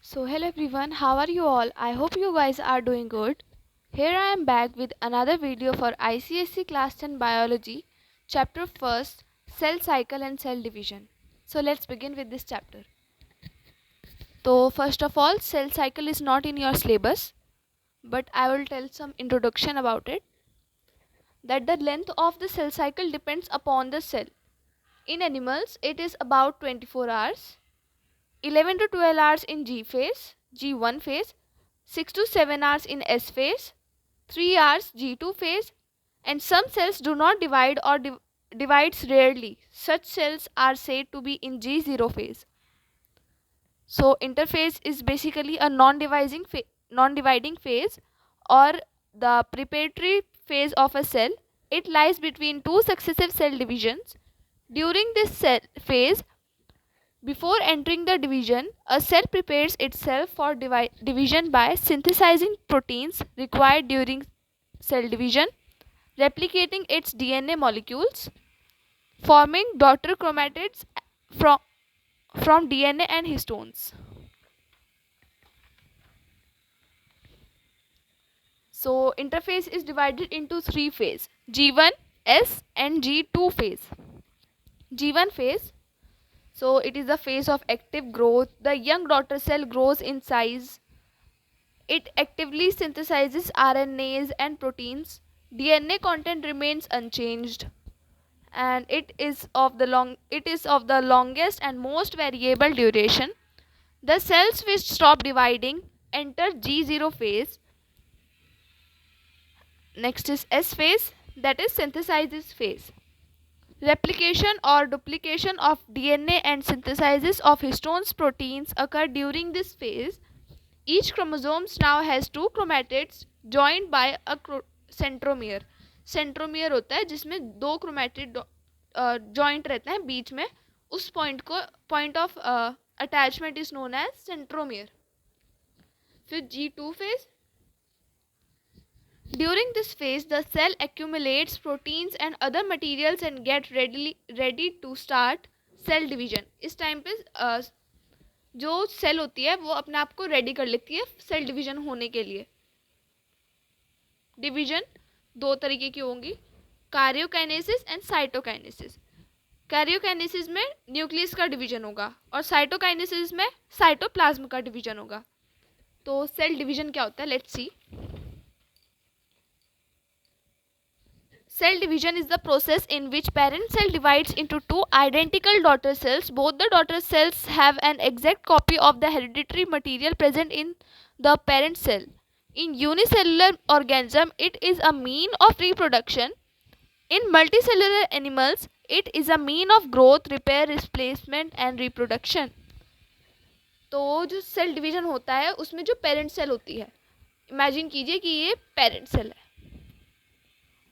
So hello everyone, how are you all? I hope you guys are doing good. Here I am back with another video for ICSE Class 10 Biology, Chapter 1st, Cell Cycle and Cell Division. So let's begin with this chapter. So first of all, cell cycle is not in your syllabus, but I will tell some introduction about it. That the length of the cell cycle depends upon the cell. In animals, it is about 24 hours. 11 to 12 hours in G phase, G1 phase, 6 to 7 hours in S phase, 3 hours G2 phase, and some cells do not divide or divides rarely. Such cells are said to be in G0 phase. So interphase is basically a non-dividing phase or the preparatory phase of a cell. It lies between two successive cell divisions. During this cell phase, before entering the division, a cell prepares itself for division by synthesizing proteins required during cell division, replicating its DNA molecules, forming daughter chromatids from DNA and histones. So interphase is divided into three phases: G1, S and G2 phase. G1 phase, so it is the phase of active growth. The young daughter cell grows in size. It actively synthesizes RNAs and proteins. DNA content remains unchanged, and it is of the longest and most variable duration. The cells which stop dividing enter G0 phase. Next is S phase, that is synthesizes phase. Replication or duplication of DNA and synthesis of histones proteins occur during this phase. Each chromosome now has two chromatids joined by a centromere. Centromere होता है जिसमें दो chromatid joint रहते हैं बीच में. उस point of attachment is known as centromere. फिर G2 phase. During this phase, the cell accumulates proteins and other materials and get ready to start cell division. इस टाइम पे जो सेल होती है वो अपने आप को रेडी कर लेती है सेल डिवीजन होने के लिए. डिवीजन दो तरीके की होंगी, कार्योकाइनेसिस एंड साइटोकाइनेसिस. कार्योकाइनेसिस में न्यूक्लियस का डिवीजन होगा और साइटोकाइनेसिस में साइटोप्लाज्म का डिवीजन होगा. तो सेल डिवीजन क्या होता है, let's see. Cell division is the process in which parent cell divides into two identical daughter cells. Both the daughter cells have an exact copy of the hereditary material present in the parent cell. In unicellular organism, it is a mean of reproduction. In multicellular animals, it is a mean of growth, repair, replacement and reproduction. तो जो cell division होता है उसमें जो parent cell होती है, imagine कीजिए कि ये पेरेंट सेल है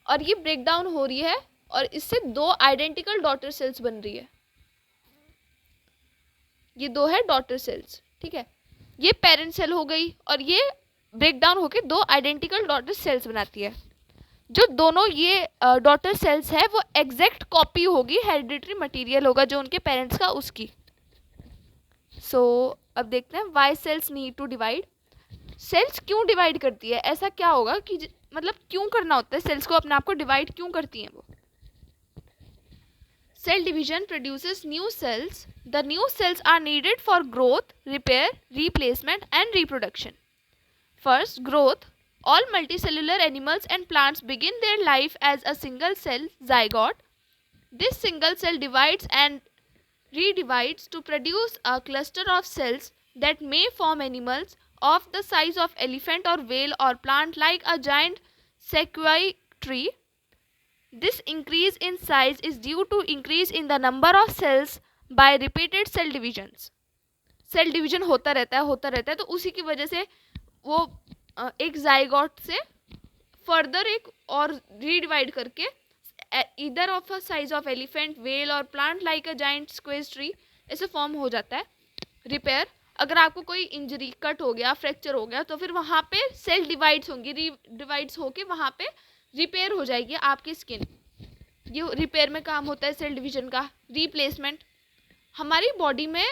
और ये ब्रेक डाउन हो रही है और इससे दो आइडेंटिकल डॉटर सेल्स बन रही है. ये दो है डॉटर सेल्स, ठीक है. ये पेरेंट सेल हो गई और ये ब्रेक डाउन होकर दो आइडेंटिकल डॉटर सेल्स बनाती है. जो दोनों ये डॉटर सेल्स है वो एग्जैक्ट कॉपी होगी, हेरिडिटरी मटेरियल होगा जो उनके पेरेंट्स का उसकी. सो अब देखते हैं why cells need to divide. Cells क्यों डिवाइड करती है, ऐसा क्या होगा कि मतलब क्यों करना होता है सेल्स को अपने आप को डिवाइड क्यों करती हैं वो. Cell division produces new cells. The new cells are needed for growth, repair, replacement and reproduction. First, growth. All multicellular animals and plants begin their life as a single cell zygote. This single cell divides and redivides to produce a cluster of cells that may form animals of the size of elephant or whale or plant like a giant sequoia tree. This increase in size is due to increase in the number of cells by repeated cell divisions. Cell division होता रहता है तो उसी की वजह से वो एक जाइगोट से फर्दर एक और रीडिवाइड करके इधर of a size of elephant, well और plant like a giant sequoia tree ऐसे फॉर्म हो जाता है. रिपेयर, अगर आपको कोई इंजरी, कट हो गया, फ्रैक्चर हो गया तो फिर वहाँ पे सेल डिवाइड्स होंगी, डिवाइड्स होके वहाँ पे रिपेयर हो जाएगी आपकी स्किन. ये रिपेयर में काम होता है सेल डिवीजन का. रिप्लेसमेंट, हमारी बॉडी में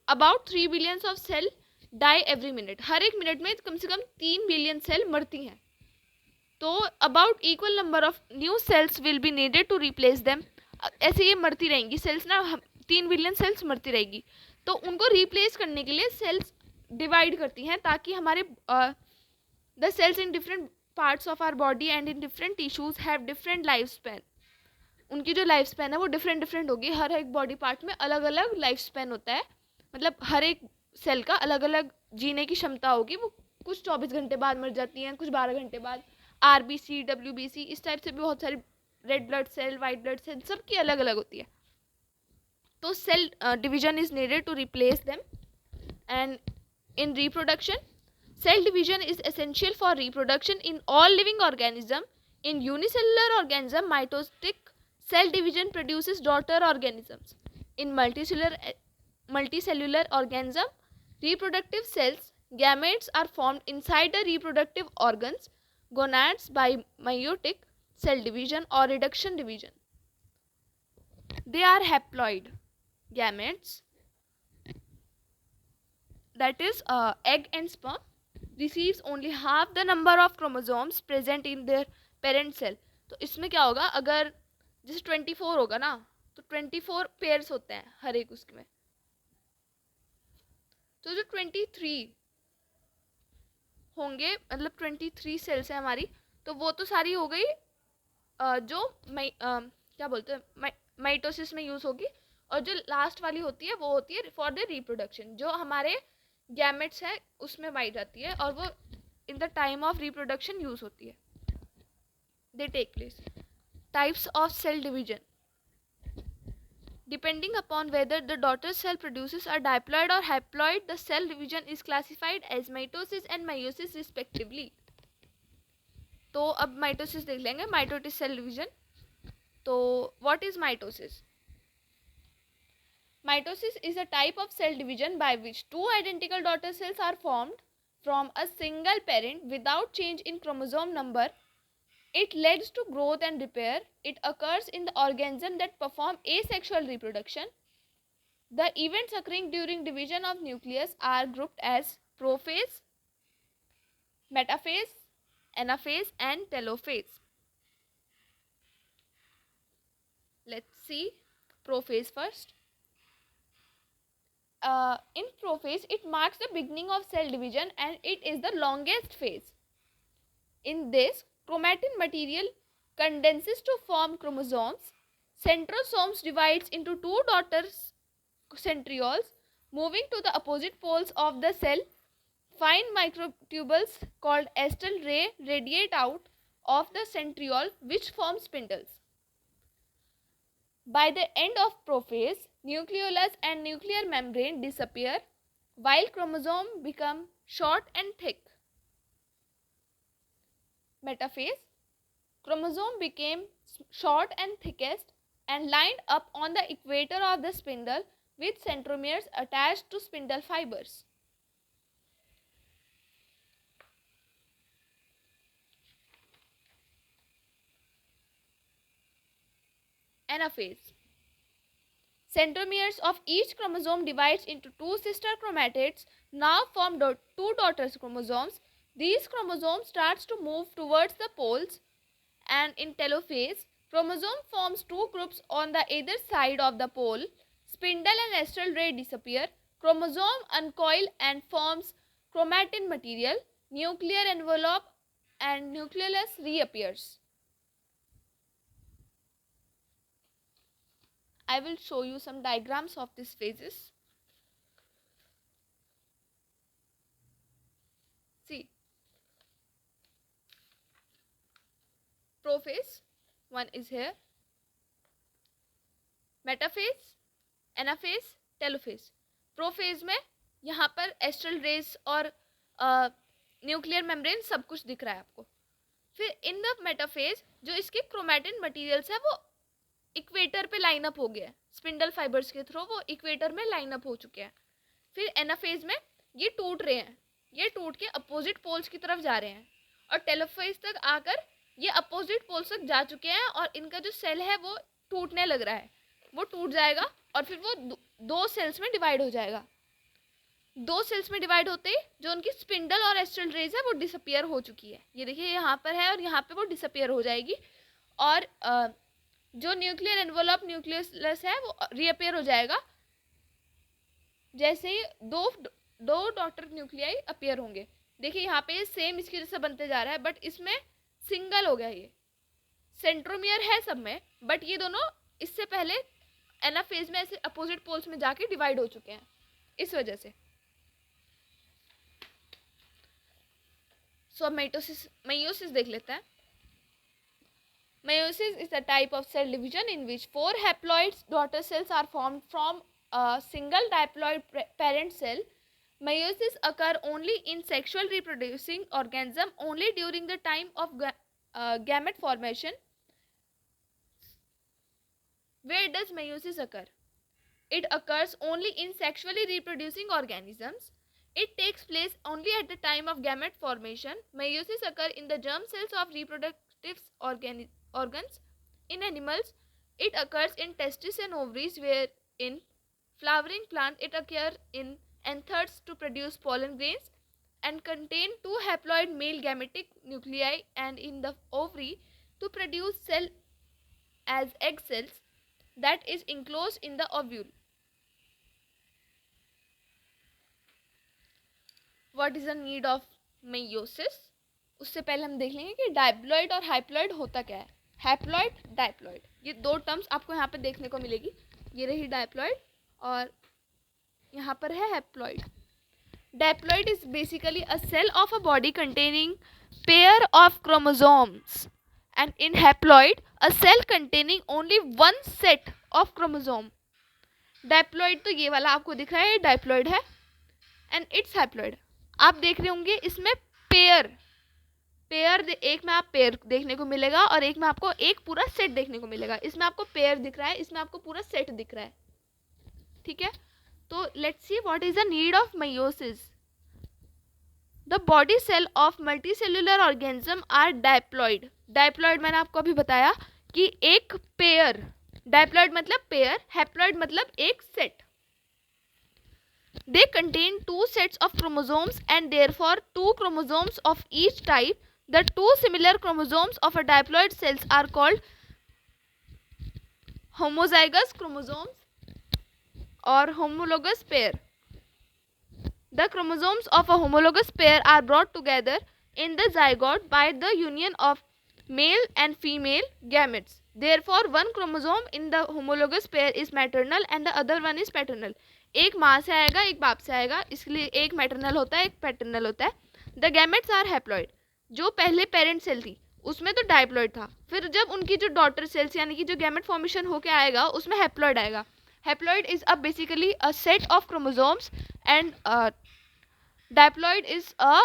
about 3 billions of cell die every minute, हर एक मिनट में कम से कम 3 बिलियन सेल मरती हैं. तो about equal number of new cells will be needed to replace them. ऐसे ये मरती रहेंगी सेल्स ना, 3 बिलियन सेल्स मरती रहेगी. तो उनको रिप्लेस करने के लिए सेल्स डिवाइड करती हैं ताकि हमारे the cells in different parts of our body and in different tissues have different life span. उनकी जो लाइफ स्पैन है वो डिफरेंट होगी. हर एक बॉडी पार्ट में अलग अलग लाइफ स्पैन होता है, मतलब हर एक सेल का अलग अलग जीने की क्षमता होगी. वो कुछ 24 घंटे बाद मर जाती हैं, कुछ 12 घंटे बाद. RBC, WBC, इस टाइप से भी बहुत सारी, red blood cell, white blood cell, सबकी अलग अलग होती है. तो cell division is needed to replace them. And in reproduction, cell division is essential for reproduction in all living organism. In unicellular organism, mitotic cell division produces daughter organisms. In multicellular organism, reproductive cells, gametes are formed inside the reproductive organs, gonads, by meiotic cell division or reduction division. They are haploid gametes, that is egg and sperm, receives only half the number of chromosomes present in their parent cell. तो इसमें क्या होगा, अगर जैसे 24 होगा ना, तो 24 pairs होते हैं हर एक उसमें. तो जो 23 होंगे, मतलब 23 सेल्स है हमारी, तो वो तो सारी हो गई जो क्या बोलते हैं, माइटोसिस में यूज होगी. और जो लास्ट वाली होती है वो होती है फॉर द रिप्रोडक्शन, जो हमारे गैमेट्स है उसमें पाई जाती है और वो in the time of reproduction use होती है. They take place. Types of cell division. Depending upon whether the daughter cell produces are diploid or haploid, the cell division is classified as mitosis and meiosis respectively. तो अब mitosis देख लेंगे, माइटोटिस cell division. तो what is mitosis? Mitosis is a type of cell division by which two identical daughter cells are formed from a single parent without change in chromosome number. It leads to growth and repair. It occurs in the organisms that perform asexual reproduction. The events occurring during division of nucleus are grouped as prophase, metaphase, anaphase, and telophase. Let's see prophase first. In prophase, it marks the beginning of cell division and it is the longest phase. In this, chromatin material condenses to form chromosomes. Centrosomes divides into two daughter centrioles moving to the opposite poles of the cell. Fine microtubules called astral ray radiate out of the centriole which form spindles. By the end of prophase, nucleolus and nuclear membrane disappear while chromosome become short and thick. Metaphase, chromosome became short and thickest and lined up on the equator of the spindle with centromeres attached to spindle fibers. Anaphase. Centromeres of each chromosome divides into two sister chromatids, now form two daughter chromosomes. These chromosomes starts to move towards the poles, and in telophase, chromosome forms two groups on the either side of the pole. Spindle and astral ray disappear. Chromosome uncoil and forms chromatin material. Nuclear envelope and nucleolus reappears. I will show you some diagrams of these phases. See, prophase, one is here. Metaphase, anaphase, telophase. Prophase में यहाँ पर astral race और nuclear membrane सब कुछ दिख रहा है आपको. फिर इन द मेटाफेज जो इसके क्रोमैटिन मटेरियल्स है वो इक्वेटर पे लाइन अप हो गया है, स्पिंडल फाइबर्स के थ्रू वो इक्वेटर में लाइन अप हो चुके हैं. फिर एनाफेज में ये टूट रहे हैं, ये टूट के अपोजिट पोल्स की तरफ जा रहे हैं और टेलोफेज तक आकर ये अपोजिट पोल्स तक जा चुके हैं और इनका जो सेल है वो टूटने लग रहा है, वो टूट जाएगा और फिर वो दो सेल्स में डिवाइड हो जाएगा. दो सेल्स में डिवाइड होते ही जो उनकी स्पिंडल और एस्ट्रल रेज है वो डिसअपियर हो चुकी है। ये देखिए यहाँ पर है और यहाँ पे वो डिसअपियर हो जाएगी, और जो न्यूक्लियर एनवलप न्यूक्लियस है वो रीअपियर हो जाएगा जैसे ही दो डॉटर न्यूक्लियाई अपीयर होंगे। देखिए यहाँ पे सेम इसकी जैसा बनते जा रहा है, बट इसमें सिंगल हो गया। ये सेंट्रोमियर है सब में, बट ये दोनों इससे पहले एनाफेज में ऐसे अपोजिट पोल्स में जाके डिवाइड हो चुके हैं, इस वजह से। सो मेयोसिस देख लेते हैं। Meiosis is a type of cell division in which 4 haploid daughter cells are formed from a single diploid parent cell. Meiosis occur only in sexual reproducing organism only during the time of gamete formation. Where does meiosis occur? It occurs only in sexually reproducing organisms. It takes place only at the time of gamete formation. Meiosis occur in the germ cells of reproductive organs. In animals, it occurs in testes and ovaries, where in flowering plant it occurs in anthers to produce pollen grains and contain 2 haploid male gametic nuclei, and in the ovary to produce cell as egg cells that is enclosed in the ovule. What is the need of meiosis? उससे पहले हम देख लेंगे कि diploid और हाइप्लॉइड होता क्या है। हैप्लॉइड, डायप्लॉइड, ये दो टर्म्स आपको यहाँ पे देखने को मिलेगी। ये रही डायप्लॉइड और यहाँ पर है haploid. Diploid is basically a cell of a body containing pair of chromosomes, and in haploid a cell containing only one set of chromosome. Diploid तो ये वाला आपको दिख रहा है, डायप्लॉइड है, एंड इट्स हैप्लॉइड। आप देख रहे होंगे इसमें पेयर एक में आप पेयर देखने को मिलेगा और एक में आपको एक पूरा सेट देखने को मिलेगा। इसमें आपको पेयर दिख रहा है, इसमें आपको पूरा सेट दिख रहा है, ठीक है। तो let's see what is the need of meiosis. The body cell of multicellular organism are diploid. Diploid मैंने आपको अभी बताया कि एक पेयर, डायप्लॉइड मतलब पेयर, हैप्लॉइड मतलब एक set. They contain 2 sets of chromosomes and therefore 2 chromosomes of each type. The 2 similar chromosomes of a diploid cells are called homozygous chromosomes or homologous pair. The chromosomes of a homologous pair are brought together in the zygote by the union of male and female gametes. Therefore, one chromosome in the homologous pair is maternal and the other one is paternal. एक माँ से आएगा, एक बाप से आएगा, इसलिए एक मैटरनल होता है, एक पैटर्नल होता है। The gametes are haploid. जो पहले पेरेंट सेल थी उसमें तो डायप्लॉइड था, फिर जब उनकी जो डॉटर सेल्स यानी कि जो गैमेट फॉर्मेशन होके आएगा उसमें हैप्लॉइड आएगा। Haploid is a basically a set of chromosomes and diploid is a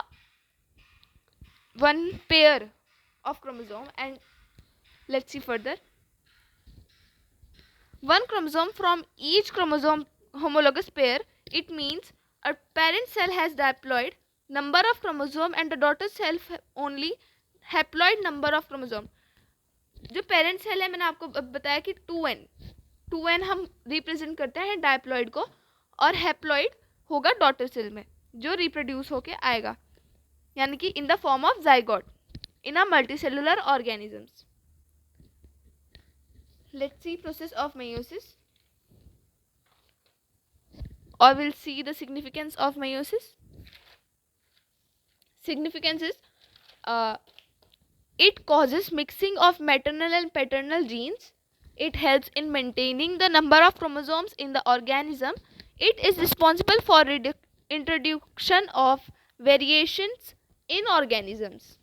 one pair of chromosome. And let's see further, one chromosome from each chromosome homologous pair. It means a parent cell has diploid number of chromosome and the daughter cell only haploid number of chromosome. जो parent cell है मैंने आपको बताया कि 2n हम represent करते हैं diploid को, और हैप्लॉइड होगा डॉटर सेल में जो रिप्रोड्यूस होके आएगा, यानी कि in the form of zygote in a multicellular organisms. Let's see process of meiosis, or we'll see the significance of meiosis. Significance is it causes mixing of maternal and paternal genes. It helps in maintaining the number of chromosomes in the organism. It is responsible for introduction of variations in organisms.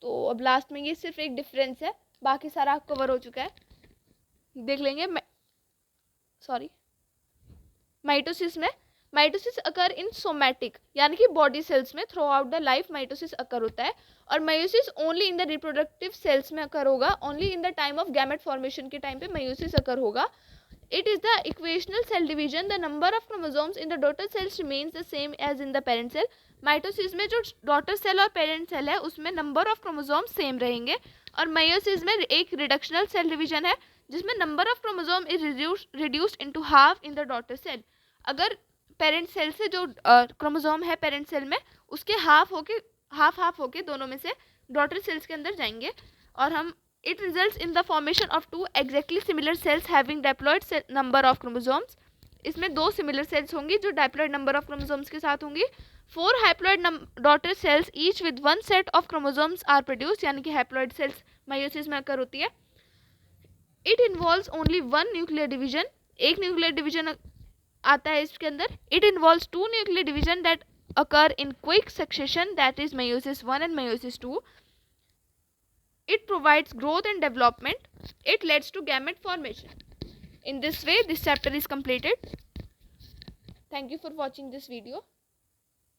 तो अब last में ये सिर्फ एक difference है, बाकी सारा cover हो चुका है, देख लेंगे। माइटोसिस में माइटोसिस अकर इन सोमैटिक यानी कि बॉडी सेल्स में throughout the life mitosis occur होता है, और meiosis only in the reproductive cells में अकर होगा, only in the time of gamete formation के टाइम पे मेयोसिस अकर होगा। It is the equational cell division. The number of chromosomes in the daughter cells remains the same as in the parent cell. Mitosis में जो daughter cell और parent cell है उसमें number of chromosome same रहेंगे, और meiosis में एक reductional cell division है जिसमें number of chromosome is reduced into half in the daughter cell. अगर पेरेंट सेल से जो क्रोमोसोम है पेरेंट सेल में, उसके हाफ होके दोनों में से डॉटर सेल्स के अंदर जाएंगे, और हम it results in the formation of two exactly similar cells having diploid number of chromosomes. इसमें दो सिमिलर सेल्स होंगी जो डिप्लॉयड नंबर ऑफ क्रोमोसोम्स के साथ होंगी। 4 haploid daughter cells each with 1 set of chromosomes are produce, यानी कि haploid cells meiosis में अकर होती है। It involves only 1 nuclear division, एक न्यूक्लियर डिवीजन आता है इसके अंदर। It involves 2 nuclear division that occur in quick succession, that is meiosis 1 and meiosis 2. It provides growth and development. It leads to gamete formation. In this way, this chapter is completed. Thank you for watching this video.